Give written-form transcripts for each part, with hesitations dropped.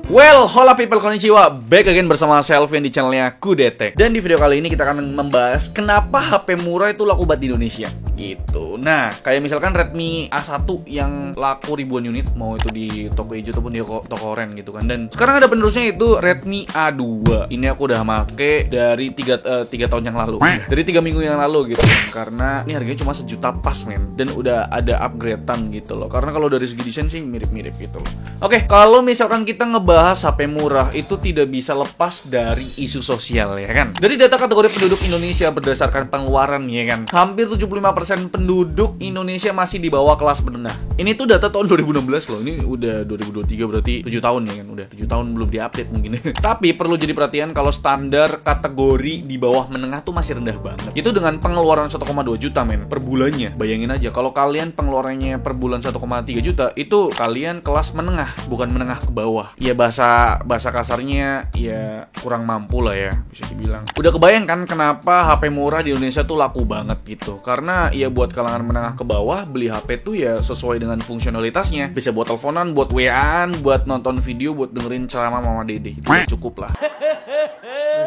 Well, hola people, konnichiwa. Back again bersama Selvin di channelnya Kudetek. Dan di video kali ini kita akan membahas kenapa HP murah itu laku banget di Indonesia gitu. Nah, kayak misalkan Redmi A1 yang laku ribuan unit, mau itu di toko hijau ataupun di toko oren gitu kan. Dan sekarang ada penerusnya itu Redmi A2. Ini aku udah make dari 3 tahun yang lalu. Dari 3 minggu yang lalu gitu kan. Karena ini harganya cuma 1 juta pas men. Dan udah ada upgradean gitu loh. Karena kalau dari segi desain sih mirip-mirip gitu loh. Oke, kalau misalkan kita ngebahas HP murah itu tidak bisa lepas dari isu sosial ya kan. Dari data kategori penduduk Indonesia berdasarkan pengeluaran ya kan, hampir 75% penduduk Indonesia masih di bawah kelas menengah. Ini tuh data tahun 2016 loh. Ini udah 2023 berarti 7 tahun ya kan. Udah 7 tahun belum diupdate mungkin. Tapi perlu jadi perhatian kalau standar kategori di bawah menengah tuh masih rendah banget. Itu dengan pengeluaran 1,2 juta men per bulannya. Bayangin aja kalau kalian pengeluarannya per bulan 1,3 juta, itu kalian kelas menengah, bukan menengah ke bawah. Ya bahasa kasarnya ya kurang mampu lah ya, bisa dibilang. Udah kebayang kan kenapa HP murah di Indonesia tuh laku banget gitu. Karena ya buat kalangan menengah ke bawah beli HP tuh ya sesuai dengan fungsionalitasnya. Bisa buat teleponan, buat WA-an, buat nonton video, buat dengerin ceramah Mama Dede. Itu ya cukup lah.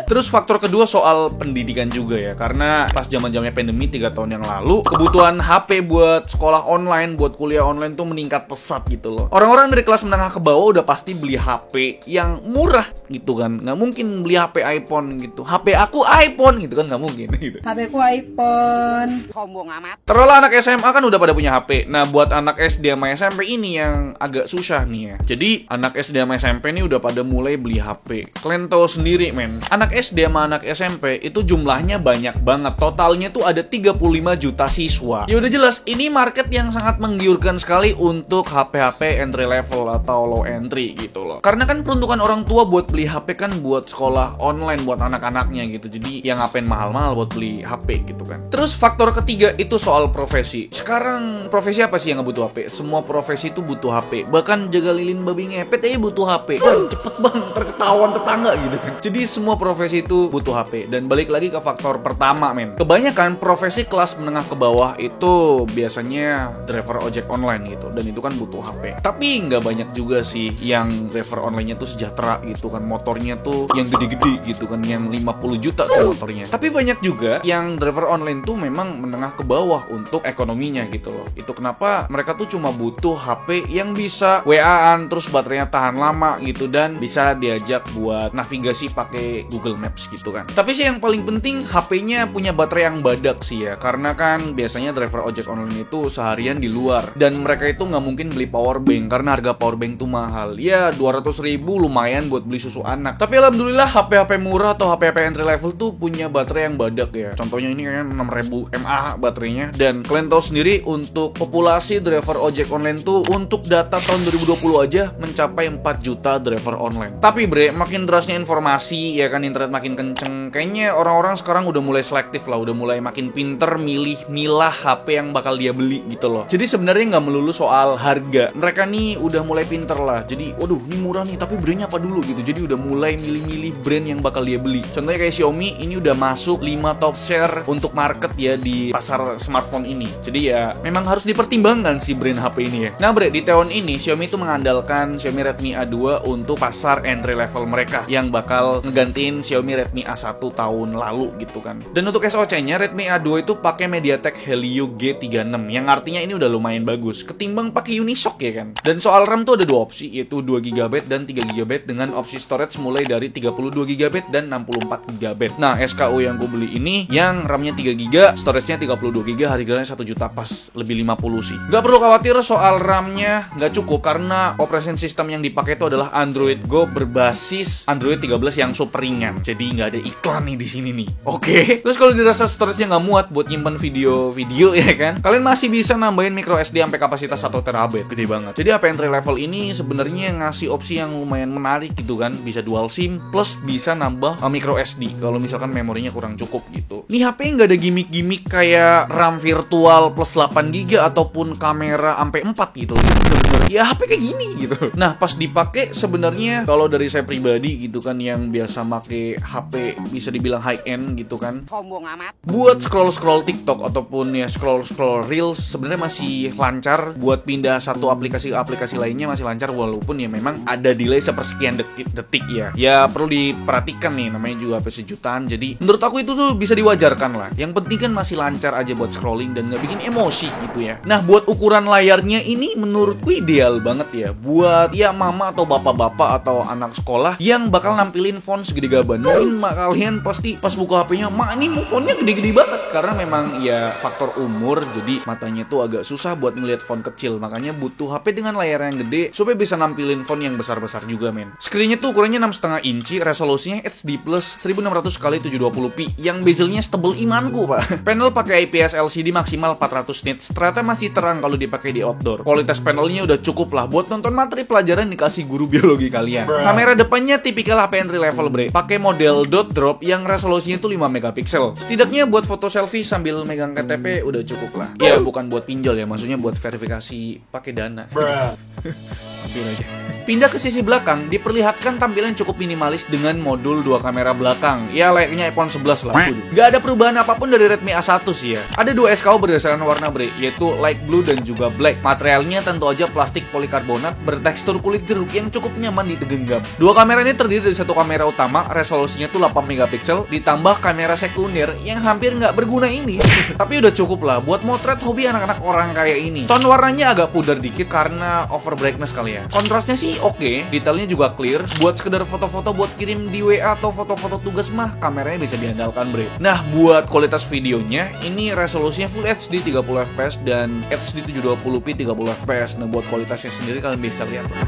Terus faktor kedua soal pendidikan juga ya. Karena pas zaman-zamannya pandemi 3 tahun yang lalu, kebutuhan HP buat sekolah online, buat kuliah online tuh meningkat pesat gitu loh. Orang-orang dari kelas menengah ke bawah udah pasti beli HP yang murah gitu kan. Nggak mungkin beli HP iPhone gitu. HP aku iPhone gitu kan, nggak mungkin gitu. HP ku iPhone. Sombong amat. Terlalu anak SMA kan udah pada punya HP. Nah buat anak SD sama SMP ini yang agak susah nih ya. Jadi anak SD sama SMP ini udah pada mulai beli HP. Kalian tahu sendiri men, anak SD sama anak SMP itu jumlahnya banyak banget. Totalnya tuh ada 35 juta siswa. Ya udah jelas ini market yang sangat menggiurkan sekali untuk HP-HP entry level atau low entry gitu loh. Karena kan peruntukan orang tua buat beli HP kan buat sekolah online buat anak-anaknya gitu. Jadi yang ngapain mahal-mahal buat beli HP gitu kan. Terus faktor ketiga itu soal profesi. Sekarang profesi apa sih yang nggak butuh HP? Semua profesi itu butuh HP. Bahkan jaga lilin babi ngepet aja butuh HP. Bang, cepet bang, terketahuan tetangga gitu kan. Jadi semua profesi itu butuh HP. Dan balik lagi ke faktor pertama men, kebanyakan profesi kelas menengah ke bawah itu biasanya driver ojek online gitu. Dan itu kan butuh HP. Tapi nggak banyak juga sih yang driver online-nya tuh sejahtera gitu kan. Motornya tuh yang gede-gede gitu kan, yang 50 juta tuh motornya. Tapi banyak juga yang driver online tuh memang menengah ke bawah untuk ekonominya gitu loh. Itu kenapa mereka tuh cuma butuh HP yang bisa WA-an, terus baterainya tahan lama gitu, dan bisa diajak buat navigasi pakai Google Maps gitu kan. Tapi sih yang paling penting HP-nya punya baterai yang badak sih ya. Karena kan biasanya driver ojek online itu seharian di luar, dan mereka itu nggak mungkin beli power bank karena harga power bank tuh mahal. Ya 200.000 lumayan buat beli susu anak. Tapi alhamdulillah HP-HP murah atau HP-HP entry level tuh punya baterai yang badak ya. Contohnya ini kan 6000 mAh baterainya. Dan kalian tahu sendiri untuk populasi driver ojek online tuh untuk data tahun 2020 aja mencapai 4 juta driver online. Tapi bre, makin derasnya informasi ya kan, internet makin kenceng, kayaknya orang-orang sekarang udah mulai selektif lah, udah mulai makin pinter milah HP yang bakal dia beli gitu loh. Jadi sebenarnya nggak melulu soal harga. Mereka nih udah mulai pinter lah. Jadi waduh ini murah nih tapi brandnya apa dulu gitu. Jadi udah mulai milih-milih brand yang bakal dia beli. Contohnya kayak Xiaomi ini udah masuk 5 top share untuk market ya di pasar smartphone ini. Jadi ya memang harus dipertimbangkan si brand HP ini ya. Nah bre, di tahun ini Xiaomi itu mengandalkan Xiaomi Redmi A2 untuk pasar entry level mereka yang bakal ngegantiin Xiaomi Redmi A1 tahun lalu gitu kan. Dan untuk SoC-nya Redmi A2 itu pakai MediaTek Helio G36 yang artinya ini udah lumayan bagus ketimbang pakai Unisoc ya kan. Dan soal RAM tuh ada 2 opsi, yaitu 2GB dan 3GB dengan opsi storage mulai dari 32GB dan 64GB. Nah SKU yang gue beli ini yang RAM-nya 3GB, storage-nya 32GB, harganya 1 juta pas, lebih 50 sih. Gak perlu khawatir soal RAM-nya nggak cukup karena operation system yang dipakai itu adalah Android Go berbasis Android 13 yang super ringan. Jadi nggak ada iklan nih di sini nih. Oke. Terus kalau dirasa storage-nya nggak muat buat nyimpan video-video ya kan, kalian masih bisa nambahin micro SD sampai kapasitas 1 TB, gede banget. Jadi HP entry level ini sebenarnya ngasih opsi yang lumayan menarik gitu kan, bisa dual SIM plus bisa nambah micro SD kalau misalkan memorinya kurang cukup gitu. Nih HP nggak ada gimmick-gimmick kayak RAM virtual plus 8GB ataupun kamera sampai 4 gitu. Bener-bener ya HP kayak gini gitu. Nah pas dipakai sebenarnya kalau dari saya pribadi gitu kan yang biasa pakai HP bisa dibilang high end gitu kan. Sombong amat. Buat scroll TikTok ataupun ya scroll Reels sebenarnya masih lancar. Buat pindah satu aplikasi ke aplikasi lainnya masih lancar, walaupun ya memang ada delay sepersekian detik ya. Ya perlu diperhatikan nih, namanya juga HP sejutaan. Jadi menurut aku itu tuh bisa diwajarkan lah. Yang penting kan masih lancar aja buat scrolling dan nggak bikin emosi gitu ya. Nah, buat ukuran layarnya ini menurutku ideal banget ya buat ya mama atau bapak-bapak atau anak sekolah yang bakal nampilin font segede gaban. Mungkin mak kalian pasti pas buka HP-nya, mak ini fontnya gede-gede banget, karena memang ya faktor umur, jadi matanya tuh agak susah buat ngelihat font kecil. Makanya butuh HP dengan layar yang gede supaya bisa nampilin font yang besar-besar juga, men. Screen-nya tuh ukurannya 6,5 inci, resolusinya HD plus 1600x720p yang bezelnya setebel imanku, Pak. Panel pakai IPS LCD maksimal 400 nits. Ternyata masih terang kalau dipakai di outdoor. Kualitas panelnya udah cukup lah buat nonton materi pelajaran dikasih guru biologi kalian. Kamera depannya tipikal HP entry level, bre. Pakai model dot drop yang resolusinya itu 5 megapiksel. Setidaknya buat foto selfie sambil megang KTP udah cukup lah. Ya bukan buat pinjol ya, maksudnya buat verifikasi pakai dana. Ambil aja. Pindah ke sisi belakang, diperlihatkan tampilan cukup minimalis dengan modul 2 kamera belakang. Ya layaknya iPhone 11 lah. Gak ada perubahan apapun dari Redmi A1 sih ya. Ada 2 SKU berdasarkan warna, bre, yaitu light blue dan juga black. Materialnya tentu aja plastik polikarbonat bertekstur kulit jeruk yang cukup nyaman digenggam. 2 kamera ini terdiri dari 1 kamera utama, resolusinya tuh 8 megapiksel, ditambah kamera sekunder yang hampir nggak berguna ini. Tapi udah cukup lah buat motret hobi anak-anak orang kayak ini. Tone warnanya agak pudar dikit karena over brightness kali ya. Kontrasnya sih oke, detailnya juga clear. Buat sekedar foto-foto buat kirim di WA atau foto-foto tugas mah kameranya bisa diandalkan, bre. Nah, buat kualitas videonya ini resolusinya Full HD 30 fps dan HD 720p 30 fps. Nah, buat kualitasnya sendiri kalian bisa lihat lah.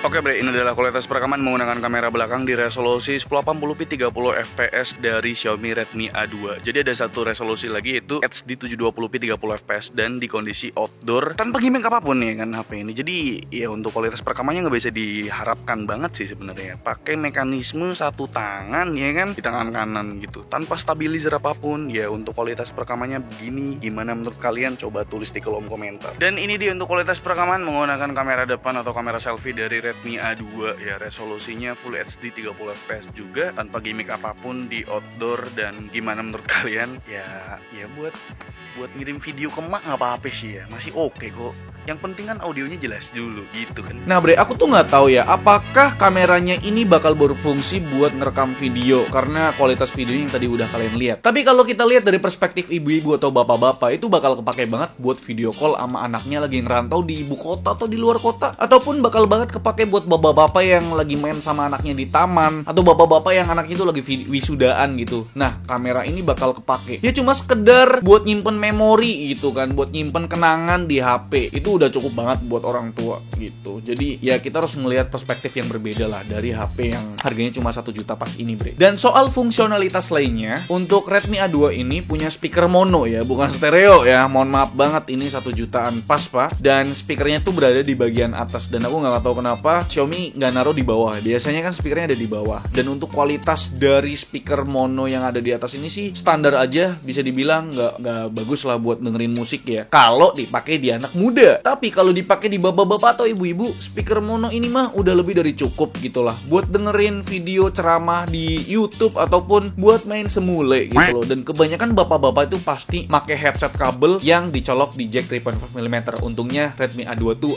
Oke, bre, ini adalah kualitas perekaman menggunakan kamera belakang di resolusi 1080p 30 fps dari Xiaomi Redmi A2. Jadi ada satu resolusi lagi yaitu HD 720p 30 fps dan di kondisi outdoor tanpa gimmick apapun ya kan HP ini. Jadi ya untuk kualitas perekamannya nggak bisa diharapkan banget sih sebenarnya. Pakai mekanisme satu tangan ya kan, di tangan kanan gitu, tanpa stabilizer apapun. Ya untuk kualitas perekamannya begini, gimana menurut kalian? Coba tulis di kolom komentar. Dan ini dia untuk kualitas perekaman menggunakan kamera depan atau kamera selfie dari Redmi A2 ya, resolusinya Full HD 30 fps juga tanpa gimmick apapun di outdoor. Dan gimana menurut kalian? Ya buat ngirim video ke mak nggak apa-apa sih ya, masih oke kok. Yang penting kan audionya jelas dulu gitu kan. Nah, bre, aku tuh nggak tahu ya apakah kameranya ini bakal berfungsi buat ngerekam video karena kualitas videonya yang tadi udah kalian lihat. Tapi kalau kita lihat dari perspektif ibu-ibu atau bapak-bapak, itu bakal kepake banget buat video call sama anaknya lagi ngerantau di ibu kota atau di luar kota, ataupun bakal banget kepake buat bapak-bapak yang lagi main sama anaknya di taman, atau bapak-bapak yang anaknya itu lagi wisudaan gitu. Nah, kamera ini bakal kepake. Ya cuma sekedar buat nyimpen memori gitu kan, buat nyimpen kenangan di HP. Itu udah cukup banget buat orang tua gitu. Jadi ya kita harus ngelihat perspektif yang berbeda lah dari HP yang harganya cuma 1 juta pas ini, bre. Dan soal fungsionalitas lainnya, untuk Redmi A2 ini punya speaker mono ya, bukan stereo ya. Mohon maaf banget, ini 1 jutaan pas, Pak. Dan speakernya tuh berada di bagian atas, dan aku nggak tahu kenapa Xiaomi nggak naruh di bawah. Biasanya kan speakernya ada di bawah. Dan untuk kualitas dari speaker mono yang ada di atas ini sih standar aja, bisa dibilang nggak bagus lah buat dengerin musik ya kalau dipakai di anak muda. Tapi kalau dipakai di bapak-bapak atau ibu-ibu, speaker mono ini mah udah lebih dari cukup gitulah buat dengerin video ceramah di YouTube ataupun buat main semule gitu loh. Dan kebanyakan bapak-bapak itu pasti pakai headset kabel yang dicolok di jack 3.5 mm. Untungnya Redmi A2 tuh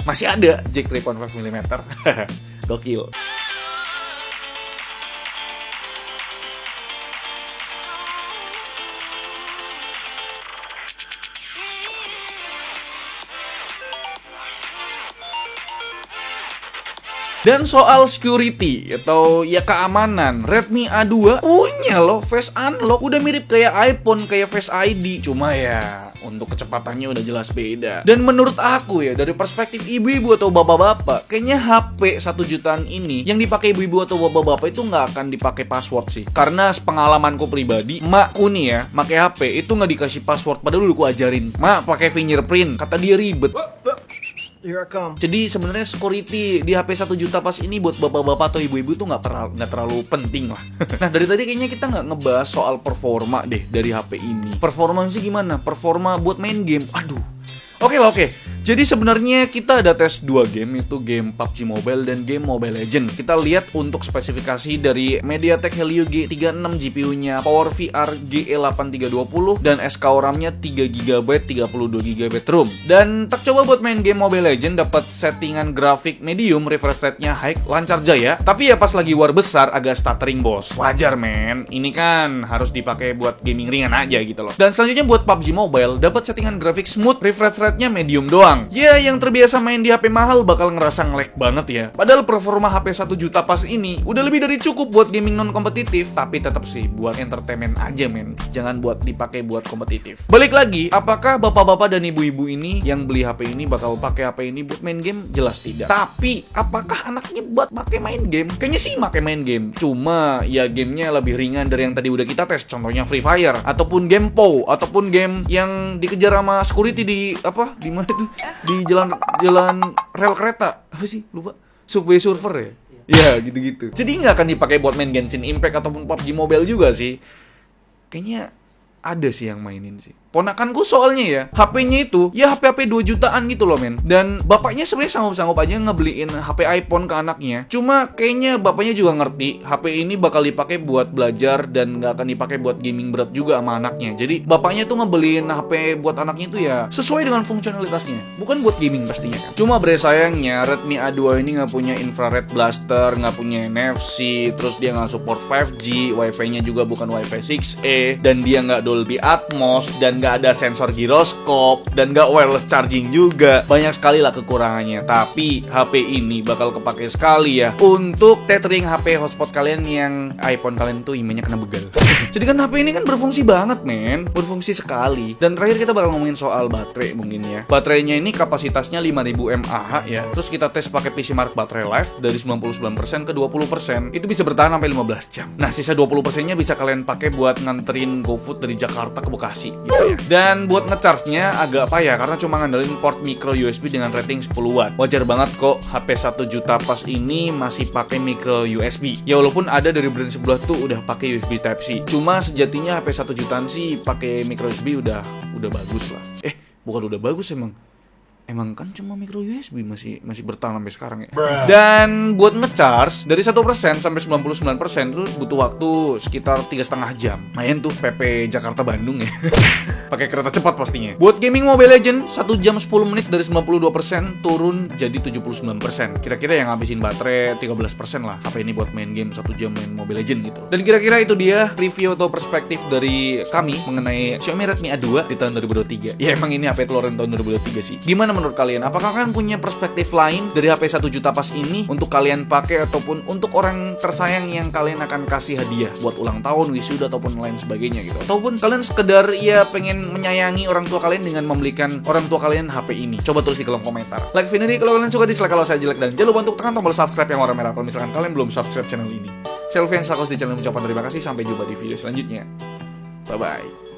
masih ada jack 3.5 mm. Gokil. Dan soal security atau ya keamanan, Redmi A2 punya loh Face Unlock, udah mirip kayak iPhone, kayak Face ID, cuma ya untuk kecepatannya udah jelas beda. Dan menurut aku ya, dari perspektif ibu-ibu atau bapak-bapak, kayaknya HP 1 jutaan ini yang dipakai ibu-ibu atau bapak-bapak itu nggak akan dipakai password sih. Karena pengalamanku pribadi, makku nih ya, pakai HP itu nggak dikasih password, padahal dulu aku ajarin, mak pakai fingerprint, kata dia ribet. Here I come. Jadi sebenarnya security di HP 1 juta pas ini buat bapak-bapak atau ibu-ibu tuh nggak terlalu penting lah. Nah dari tadi kayaknya kita nggak ngebahas soal performa deh dari HP ini. Performa sih gimana? Performa buat main game. Aduh. Oke. Jadi sebenarnya kita ada tes 2 game, itu game PUBG Mobile dan game Mobile Legends. Kita lihat untuk spesifikasi dari MediaTek Helio G36 GPU-nya, Power VR GE8320 dan SKU RAM-nya 3GB 32GB ROM. Dan tak coba buat main game Mobile Legends dapat settingan grafik medium, refresh rate-nya high, lancar jaya. Tapi ya pas lagi war besar agak stuttering bos. Wajar men, ini kan harus dipakai buat gaming ringan aja gitu loh. Dan selanjutnya buat PUBG Mobile dapat settingan grafik smooth, refresh rate-nya medium doang. Ya, yang terbiasa main di HP mahal bakal ngerasa nge-lag banget ya. Padahal performa HP 1 juta pas ini udah lebih dari cukup buat gaming non-kompetitif. Tapi tetap sih, buat entertainment aja men. Jangan buat dipakai buat kompetitif. Balik lagi, apakah bapak-bapak dan ibu-ibu ini yang beli HP ini bakal pakai HP ini buat main game? Jelas tidak. Tapi, apakah anaknya buat pakai main game? Kayaknya sih pakai main game. Cuma, ya gamenya lebih ringan dari yang tadi udah kita tes. Contohnya Free Fire, ataupun game POW, ataupun game yang dikejar sama security di mana itu? Di jalan rel kereta apa sih, lupa, Subway Surfer ya. Ya gitu-gitu. Jadi nggak akan dipakai buat main Genshin Impact ataupun PUBG Mobile juga sih. Kayaknya ada sih yang mainin sih. Ponakanku soalnya ya, HP-nya itu ya HP 2 jutaan gitu loh men. Dan bapaknya sebenarnya sanggup-sanggup aja ngebeliin HP iPhone ke anaknya. Cuma kayaknya bapaknya juga ngerti HP ini bakal dipakai buat belajar dan nggak akan dipakai buat gaming berat juga sama anaknya. Jadi bapaknya tuh ngebeliin HP buat anaknya itu ya sesuai dengan fungsionalitasnya, bukan buat gaming pastinya kan. Cuma bre sayangnya Redmi A2 ini nggak punya infrared blaster, nggak punya NFC, terus dia nggak support 5G, Wi-Fi-nya juga bukan Wi-Fi 6E, dan dia nggak Dolby Atmos, dan nggak ada sensor giroskop, dan nggak wireless charging juga. Banyak sekali lah kekurangannya. Tapi HP ini bakal kepake sekali ya untuk tethering HP hotspot kalian yang iPhone kalian tuh emailnya kena begal. Jadi kan HP ini kan berfungsi banget men, berfungsi sekali. Dan terakhir kita bakal ngomongin soal baterai mungkin ya. Baterainya ini kapasitasnya 5000 mAh ya. Terus kita tes pakai PC Mark Battery Life dari 99% ke 20%. Itu bisa bertahan sampai 15 jam. Nah sisa 20%-nya bisa kalian pakai buat nganterin GoFood dari Jakarta ke Bekasi gitu ya. Dan buat ngecharge-nya agak payah karena cuma ngandelin port micro USB dengan rating 10 watt. Wajar banget kok HP 1 juta pas ini masih pakai micro USB. Ya walaupun ada dari brand sebelah tuh udah pakai USB Type-C. Cuma sejatinya HP 1 jutaan sih pakai micro USB udah bagus lah. Bukan udah bagus Emang kan cuma micro USB masih bertahan sampai sekarang ya. Dan buat ngecharge dari 1% sampai 99% itu butuh waktu sekitar 3,5 jam. Main tuh PP Jakarta Bandung ya. Pakai kereta cepat pastinya. Buat gaming Mobile Legends 1 jam 10 menit dari 92% turun jadi 79%. Kira-kira yang ngabisin baterai 13% lah HP ini buat main game 1 jam main Mobile Legends gitu. Dan kira-kira itu dia review atau perspektif dari kami mengenai Xiaomi Redmi A2 di tahun 2023. Ya emang ini HP keluaran tahun 2023 sih. Gimana menurut kalian? Apakah kalian punya perspektif lain dari HP 1 juta pas ini untuk kalian pakai ataupun untuk orang tersayang yang kalian akan kasih hadiah buat ulang tahun, wisuda ataupun lain sebagainya gitu? Ataupun kalian sekedar ya pengen menyayangi orang tua kalian dengan membelikan orang tua kalian HP ini? Coba tulis di kolom komentar. Like video ini kalau kalian suka, dislike kalau saya jelek, dan jangan lupa untuk tekan tombol subscribe yang warna merah kalau misalkan kalian belum subscribe channel ini. Saya Alfian Sakos di channel mengucapkan terima kasih. Sampai jumpa di video selanjutnya. Bye bye.